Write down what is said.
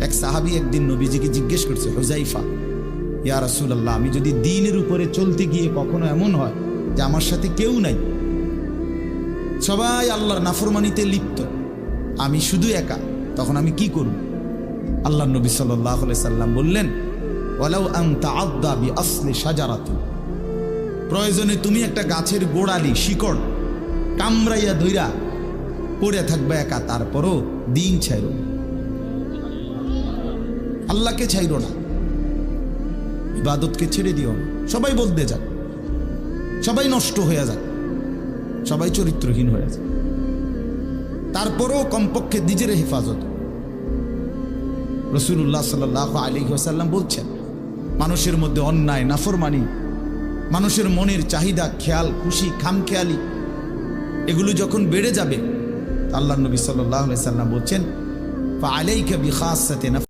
এক সাহাবী একদিন নবীজিকে জিজ্ঞেস করছে, হুযাইফা, ইয়া রাসূলুল্লাহ, আমি যদি দ্বীনের উপরে চলতে গিয়ে কখনো এমন হয় যে আমার সাথে কেউ নাই, সবাই আল্লাহর নাফরমানিতে লিপ্ত, আমি শুধু একা, তখন আমি কি করব? আল্লাহর নবী সাল্লাল্লাহু আলাইহি সাল্লাম বললেন, ওয়ালাউ আন তাআদ্দা বিআসলি শাজারাতিন, প্রয়োজনে তুমি একটা গাছের গোড়ালি শিকড় কামড়াইয়া ধইরা পড়ে থাকবে একা, তারপরও দিন ছাইরো না, আল্লাহকে ছাইরো না, ইবাদতকে ছেড়ে দিও না। সবাই বলতে যাক, সবাই নষ্ট হয়ে যাক, সবাই চরিত্রহীন হয়ে যাক, তারপরও কমপক্ষে নিজের হেফাজত। রাসূলুল্লাহ সাল্লাল্লাহু আলাইহি ওয়াসাল্লাম বলছেন, মানুষের মধ্যে অন্যায়, নাফরমানি, মানুষের মনের চাহিদা, খেয়াল খুশি, খামখেয়ালি, এগুলো যখন বেড়ে যাবে, আল্লাহর নবী সাল্লাল্লাহু আলাইহি ওয়াসাল্লাম বলছেন, ফাআলাইকা বিখাসাতি